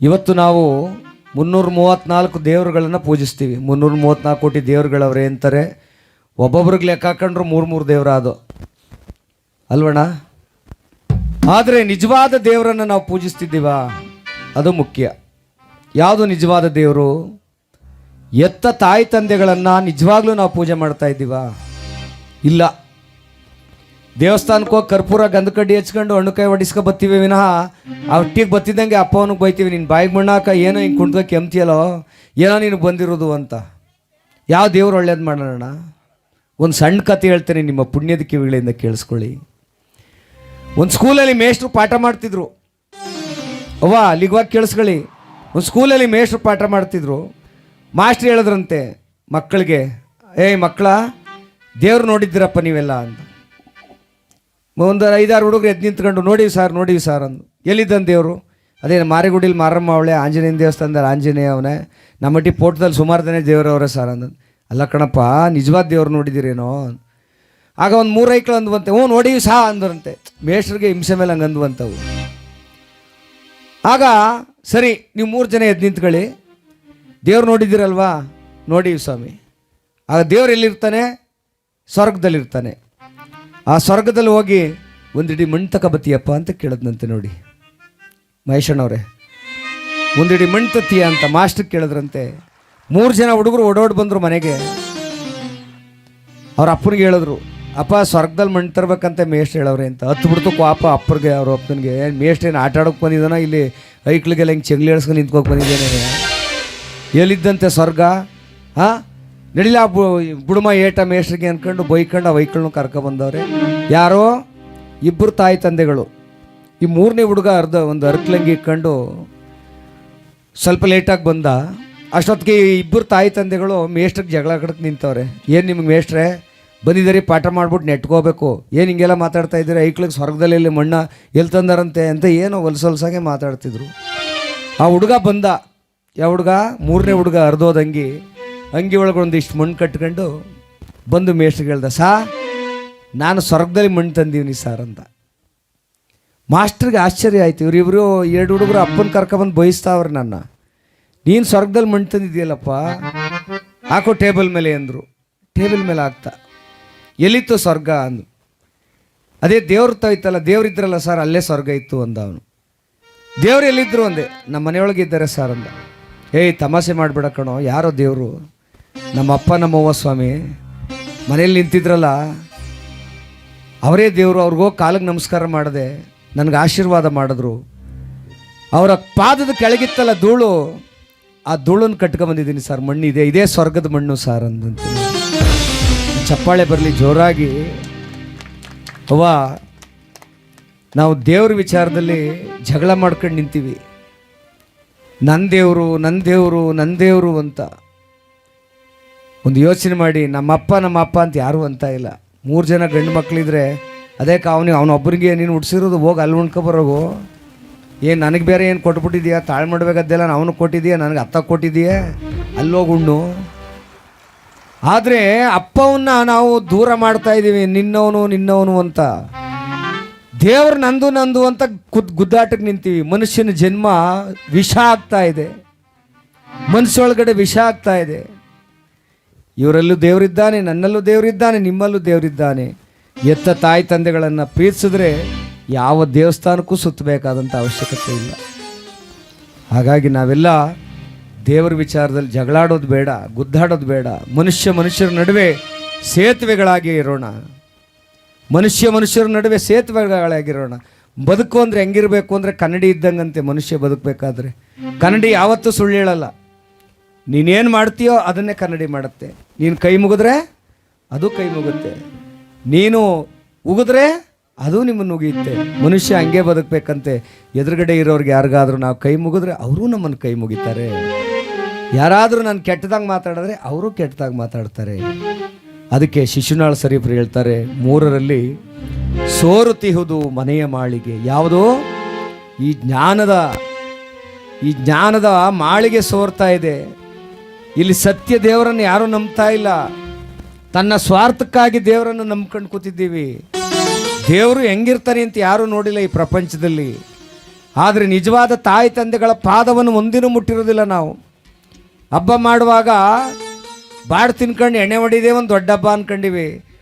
ಇವತ್ತು ನಾವು 334 ದೇವರುಗಳನ್ನು ಪೂಜಿಸ್ತೀವಿ. 334 ಕೋಟಿ ದೇವರುಗಳವ್ರೆ ಅಂತಾರೆ. ಒಬ್ಬೊಬ್ರಿಗೆ ಲೆಕ್ಕ ಹಾಕೊಂಡ್ರು 3 ದೇವರ ಅದು ಅಲ್ವಣ್ಣ. ಆದರೆ ನಿಜವಾದ ದೇವರನ್ನು ನಾವು ಪೂಜಿಸ್ತಿದ್ದೀವ, ಅದು ಮುಖ್ಯ. ಯಾವುದು ನಿಜವಾದ ದೇವರು? ಎತ್ತ ತಾಯಿ ತಂದೆಗಳನ್ನು ನಿಜವಾಗ್ಲೂ ನಾವು ಪೂಜೆ ಮಾಡ್ತಾ ಇದ್ದೀವ? ಇಲ್ಲ. ದೇವಸ್ಥಾನಕ್ಕೆ ಹೋಗಿ ಕರ್ಪೂರ ಗಂಧ ಕಡ್ಡಿ ಹಚ್ಕೊಂಡು ಹಣ್ಣು ಕೈ ಹೊಡಿಸ್ಕೊ ಬತ್ತೀವಿ ವಿನಃ ಆ ಒಟ್ಟಿಗೆ ಬತ್ತಿದ್ದಂಗೆ ಅಪ್ಪ ಅವನಿಗೆ ಬೈತೀವಿ, ನಿನ್ನ ಬಾಯಿಗೆ ಮಣ್ಣಾಕ ಏನೋ ಹಿಂಗೆ ಕುಣ್ದಕ್ಕೆ ಕೆಮ್ತಿಯಲ್ಲೋ, ಏನೋ ನಿನಗೆ ಬಂದಿರೋದು ಅಂತ. ಯಾವ ದೇವ್ರು ಒಳ್ಳೇದು ಮಾಡೋಣ? ಒಂದು ಸಣ್ಣ ಕತೆ ಹೇಳ್ತೇನೆ, ನಿಮ್ಮ ಪುಣ್ಯದ ಕಿವಿಗಳಿಂದ ಕೇಳಿಸ್ಕೊಳ್ಳಿ. ಒಂದು ಸ್ಕೂಲಲ್ಲಿ ಮೇಷ್ಟ್ರು ಪಾಠ ಮಾಡ್ತಿದ್ರು. ಅವ್ವ ಅಲ್ಲಿಗೆ ಕೇಳಿಸ್ಕೊಳ್ಳಿ. ಒಂದು ಸ್ಕೂಲಲ್ಲಿ ಮೇಷ್ಟ್ರು ಪಾಠ ಮಾಡ್ತಿದ್ರು. ಮಾಸ್ಟ್ರು ಹೇಳಿದ್ರಂತೆ ಮಕ್ಕಳಿಗೆ, ಏಯ್ ಮಕ್ಕಳ, ದೇವ್ರು ನೋಡಿದ್ದೀರಪ್ಪ ನೀವೆಲ್ಲ ಅಂತ. ಒಂದು 5-6 ಹುಡುಗರು ಎದ್ದು ನಿಂತ್ಕೊಂಡು ನೋಡೀವಿ ಸರ್ ಅಂದು. ಎಲ್ಲಿದ್ದಾನೆ ದೇವರು? ಅದೇ ಮಾರಿಗುಡಿಲಿ ಮಾರಮ್ಮ ಅವಳೆ, ಆಂಜನೇಯನ ದೇವಸ್ಥಾನದಲ್ಲಿ ಆಂಜನೇಯ ಅವನೇ, ನಮ್ಮಟ್ಟಿ ಪೋಟದಲ್ಲಿ ಸುಮಾರು ಜನ ದೇವರವರೇ ಸರ್ ಅಂದ. ಅಲ್ಲ ಕಣಪ್ಪ, ನಿಜವಾದ ದೇವ್ರು ನೋಡಿದ್ದೀರೇನೋ? ಆಗ ಒಂದು 3 ಐಕ್ಳು ಅಂದ್ವಂತೆ. ಹ್ಞೂ ನೋಡೀವಿ ಅಂದ್ರಂತೆ. ಮೇಷ್ಟ್ರಿಗೆ ಹಿಂಸೆ ಮೇಲೆ ಹಂಗೆ ಅಂದ್ವಂತವು. ಆಗ ಸರಿ, ನೀವು 3 ಜನ ಎದ್ದು ನಿಂತ್ಕೊಳ್ಳಿ, ದೇವ್ರು ನೋಡಿದ್ದೀರಲ್ವಾ? ನೋಡೀವಿ ಸ್ವಾಮಿ. ಆಗ ದೇವ್ರು ಎಲ್ಲಿರ್ತಾನೆ? ಸ್ವರ್ಗದಲ್ಲಿರ್ತಾನೆ. ಆ ಸ್ವರ್ಗದಲ್ಲಿ ಹೋಗಿ ಒಂದಿಡಿ ಮಣ್ಣು ತಗೊಬತ್ತೀಯಪ್ಪ ಅಂತ ಕೇಳಿದ್ನಂತೆ. ನೋಡಿ ಮಹೇಶಣ್ಣವ್ರೆ, ಒಂದಿಡಿ ಮಣ್ಣು ತತ್ತೀಯ ಅಂತ ಮಾಸ್ಟ್ರಿಗೆ ಕೇಳಿದ್ರಂತೆ. 3 ಜನ ಹುಡುಗರು ಓಡೋಡಿ ಬಂದರು ಮನೆಗೆ. ಅವ್ರ ಅಪ್ಪನಿಗೆ ಹೇಳಿದ್ರು, ಅಪ್ಪ ಸ್ವರ್ಗದಲ್ಲಿ ಮಣ್ಣು ತರ್ಬೇಕಂತ ಮೇಷ್ಟ್ರು ಹೇಳವ್ರೆ ಅಂತ. ಹತ್ತು ಬಿಡ್ತು ಪಾಪ ಅಪ್ಪರಿಗೆ, ಅವ್ರ ಅಪ್ಪನಿಗೆ. ಮೇಷ್ಟ್ರು ಏನು ಆಟ ಆಡೋಕೆ ಬಂದಿದ್ದಾನ, ಇಲ್ಲಿ ಐಕ್ಳಿಗೆಲ್ಲ ಹಿಂಗೆ ಚೆಂಗ್ಲಿ ಹೇಳ್ಸ್ಕೊಂಡು ನಿಂತ್ಕೋಕೆ ಬಂದಿದ್ದೇನೆ. ಎಲ್ಲಿದ್ದಂತೆ ಸ್ವರ್ಗ? ಹಾಂ ನಡಿಲ ಬುಡುಮ ಏಟ ಮೇಷ್ಟ್ರಿಗೆ ಅಂದ್ಕೊಂಡು ಬೈಕೊಂಡು ಆ ವೈಕಳನ್ನು ಕರ್ಕೊಬಂದವ್ರೆ. ಯಾರೋ 2 ತಾಯಿ ತಂದೆಗಳು. ಈ 3ನೇ ಹುಡುಗ ಒಂದು ಅರ್ಕ್ಲಂಗಿ ಇಟ್ಕೊಂಡು ಸ್ವಲ್ಪ ಲೇಟಾಗಿ ಬಂದ. ಅಷ್ಟೊತ್ತಿಗೆ 2 ತಾಯಿ ತಂದೆಗಳು ಮೇಷ್ಟ್ರಿಗೆ ಜಗಳ ಕಡಕ್ಕೆ ನಿಂತವ್ರೆ. ಏನು ನಿಮಗೆ ಮೇಷ್ಟ್ರೆ ಬಂದಿದ್ದೀರಿ, ಪಾಠ ಮಾಡ್ಬಿಟ್ಟು ನೆಟ್ಕೋಬೇಕು, ಏನು ಹಿಂಗೆಲ್ಲ ಮಾತಾಡ್ತಾ ಇದ್ದೀರಿ, ಐಕ್ಳಿಗೆ ಸ್ವರ್ಗದಲ್ಲಿ ಎಲ್ಲಿ ಮಣ್ಣ ಎಲ್ಲಿ ತಂದಾರಂತೆ ಅಂತ ಏನೋ ಹೊಲ್ಸಾಗೆ ಮಾತಾಡ್ತಿದ್ರು. ಆ ಹುಡುಗ ಬಂದ. ಯಾವ ಹುಡುಗ? 3ನೇ ಹುಡುಗ ಅರ್ಧೋದಂಗಿ ಅಂಗಿ ಒಳಗೆ ಒಂದಿಷ್ಟು ಮಣ್ಣು ಕಟ್ಕೊಂಡು ಬಂದು ಮೇಷ್ಟ್ರಿಗೆ ಹೇಳ್ದ, ನಾನು ಸ್ವರ್ಗದಲ್ಲಿ ಮಣ್ಣು ತಂದೀನಿ ಸರ್ ಅಂತ. ಮಾಸ್ಟ್ರಿಗೆ ಆಶ್ಚರ್ಯ ಆಯ್ತು. ಇವರಿಬ್ಬರು 2 ಹುಡುಗರು ಅಪ್ಪನ ಕರ್ಕೊಬಂದು ಬಯಸ್ತಾವ್ರೆ ನನ್ನ. ನೀನು ಸ್ವರ್ಗದಲ್ಲಿ ಮಣ್ಣು ತಂದಿದ್ದೀಯಲ್ಲಪ್ಪ, ಹಾಕೋ ಟೇಬಲ್ ಮೇಲೆ ಅಂದರು. ಟೇಬಲ್ ಮೇಲೆ ಹಾಕ್ತಾ, ಎಲ್ಲಿತ್ತು ಸ್ವರ್ಗ ಅಂದು. ಅದೇ ದೇವ್ರು ತೋಯ್ತಲ್ಲ, ದೇವ್ರಿದ್ರಲ್ಲ ಸರ್, ಅಲ್ಲೇ ಸ್ವರ್ಗ ಇತ್ತು ಅಂದ ಅವನು. ದೇವ್ರು ಎಲ್ಲಿದ್ದರು ಅಂದೆ. ನಮ್ಮ ಮನೆಯೊಳಗೆ ಇದ್ದಾರೆ ಸರ್ ಅಂದ. ಏಯ್ ತಮಾಷೆ ಮಾಡಿಬಿಡ ಕಣೋ, ಯಾರೋ ದೇವರು? ನಮ್ಮಪ್ಪ ನಮ್ಮವ್ವ ಸ್ವಾಮಿ ಮನೇಲಿ ನಿಂತಿದ್ರಲ್ಲ, ಅವರೇ ದೇವರು. ಅವ್ರಿಗೋಗಿ ಕಾಲಿಗೆ ನಮಸ್ಕಾರ ಮಾಡಿದೆ, ನನಗೆ ಆಶೀರ್ವಾದ ಮಾಡಿದ್ರು. ಅವರ ಪಾದದ ಕೆಳಗಿತ್ತಲ್ಲ ಧೂಳು, ಆ ಧೂಳನ್ನು ಕಟ್ಕೊಂಬಂದಿದ್ದೀನಿ ಸರ್, ಮಣ್ಣು ಇದೆ, ಇದೇ ಸ್ವರ್ಗದ ಮಣ್ಣು ಸರ್ ಅಂದಂತ. ಚಪ್ಪಾಳೆ ಬರಲಿ ಜೋರಾಗಿ. ಅವ್ವ, ನಾವು ದೇವ್ರ ವಿಚಾರದಲ್ಲಿ ಜಗಳ ಮಾಡ್ಕೊಂಡು ನಿಂತೀವಿ. ನನ್ನ ದೇವರು ಅಂತ. ಒಂದು ಯೋಚನೆ ಮಾಡಿ, ನಮ್ಮಪ್ಪ ಅಂತ ಯಾರೂ ಅಂತ ಇಲ್ಲ. 3 ಜನ ಗಂಡು ಮಕ್ಕಳಿದ್ರೆ ಅದೇ ಅವನೊಬ್ಬರಿಗೆ ನೀನು ಹುಡ್ಸಿರೋದು, ಹೋಗಿ ಅಲ್ಲಿ ಉಣ್ಕೊಬರೋಗು. ಏನು ನನಗೆ ಬೇರೆ ಏನು ಕೊಟ್ಬಿಟ್ಟಿದೆಯಾ? ತಾಳು ಮಾಡಬೇಕದ್ದೆಲ್ಲ ಅವನಿಗೆ ಕೊಟ್ಟಿದೆಯಾ, ನನಗೆ ಅತ್ತ ಕೊಟ್ಟಿದೆಯಾ? ಅಲ್ಲೋಗಿ ಉಣ್ಣು. ಆದರೆ ಅಪ್ಪವನ್ನ ನಾವು ದೂರ ಮಾಡ್ತಾ ಇದ್ದೀವಿ, ನಿನ್ನವನು ಅಂತ. ದೇವ್ರು ನಂದು ಅಂತ ಗುದ್ದಾಟಕ್ಕೆ ನಿಂತೀವಿ. ಮನುಷ್ಯನ ಜನ್ಮ ವಿಷ ಆಗ್ತಾ ಇದೆ, ಮನಸ್ಸೊಳಗಡೆ ವಿಷ ಆಗ್ತಾ ಇದೆ. ಇವರಲ್ಲೂ ದೇವರಿದ್ದಾನೆ, ನನ್ನಲ್ಲೂ ದೇವರಿದ್ದಾನೆ, ನಿಮ್ಮಲ್ಲೂ ದೇವರಿದ್ದಾನೆ. ಎತ್ತ ತಾಯಿ ತಂದೆಗಳನ್ನು ಪ್ರೀತಿಸಿದ್ರೆ ಯಾವ ದೇವಸ್ಥಾನಕ್ಕೂ ಸುತ್ತಬೇಕಾದಂಥ ಅವಶ್ಯಕತೆ ಇಲ್ಲ. ಹಾಗಾಗಿ ನಾವೆಲ್ಲ ದೇವರ ವಿಚಾರದಲ್ಲಿ ಜಗಳಾಡೋದು ಬೇಡ, ಗುದ್ದಾಡೋದು ಬೇಡ. ಮನುಷ್ಯರ ನಡುವೆ ಸೇತುವೆಗಳಾಗಿ ಇರೋಣ. ಮನುಷ್ಯರ ನಡುವೆ ಸೇತುವೆಗಳಾಗಿರೋಣ. ಬದುಕು ಅಂದರೆ ಹೆಂಗಿರಬೇಕು ಅಂದರೆ ಕನ್ನಡಿ ಇದ್ದಂಗಂತೆ ಮನುಷ್ಯ ಬದುಕಬೇಕಾದ್ರೆ. ಕನ್ನಡಿ ಯಾವತ್ತೂ ಸುಳ್ಳು ಹೇಳಲ್ಲ. ನೀನೇನು ಮಾಡ್ತೀಯೋ ಅದನ್ನೇ ಕನ್ನಡಿ ಮಾಡುತ್ತೆ. ನೀನು ಕೈ ಮುಗಿದ್ರೆ ಅದು ಕೈ ಮುಗುತ್ತೆ, ನೀನು ಉಗಿದ್ರೆ ಅದು ನಿಮ್ಮನ್ನು ಉಗಿಯುತ್ತೆ. ಮನುಷ್ಯ ಹಂಗೆ ಬದುಕಬೇಕಂತೆ. ಎದುರುಗಡೆ ಇರೋರಿಗೆ ಯಾರಿಗಾದ್ರೂ ನಾವು ಕೈ ಮುಗಿದ್ರೆ ಅವರು ನಮ್ಮನ್ನು ಕೈ ಮುಗಿತಾರೆ. ಯಾರಾದರೂ ನಾನು ಕೆಟ್ಟದಾಗ ಮಾತಾಡಿದ್ರೆ ಅವರು ಕೆಟ್ಟದಾಗ ಮಾತಾಡ್ತಾರೆ. ಅದಕ್ಕೆ ಶಿಶುನಾಳ ಸರೀಫರು ಹೇಳ್ತಾರೆ, 3ರಲ್ಲಿ ಸೋರುತಿಹುದು ಮನೆಯ ಮಾಳಿಗೆ. ಯಾವುದೋ ಈ ಜ್ಞಾನದ ಮಾಳಿಗೆ ಸೋರ್ತಾ ಇದೆ. ಇಲ್ಲಿ ಸತ್ಯ ದೇವರನ್ನು ಯಾರೂ ನಂಬ್ತಾ ಇಲ್ಲ. ತನ್ನ ಸ್ವಾರ್ಥಕ್ಕಾಗಿ ದೇವರನ್ನು ನಂಬ್ಕೊಂಡು ಕೂತಿದ್ದೀವಿ. ದೇವರು ಹೆಂಗಿರ್ತಾನೆ ಅಂತ ಯಾರೂ ನೋಡಿಲ್ಲ ಈ ಪ್ರಪಂಚದಲ್ಲಿ. ಆದರೆ ನಿಜವಾದ ತಾಯಿ ತಂದೆಗಳ ಪಾದವನ್ನು ಒಂದಿನೂ ಮುಟ್ಟಿರೋದಿಲ್ಲ ನಾವು. ಹಬ್ಬ ಮಾಡುವಾಗ ಬಾಡ್ ತಿನ್ಕೊಂಡು ಎಣ್ಣೆ ಹೊಡಿದೇ ಒಂದು ದೊಡ್ಡ ಹಬ್ಬ ಅಂದ್ಕೊಂಡಿವಿ.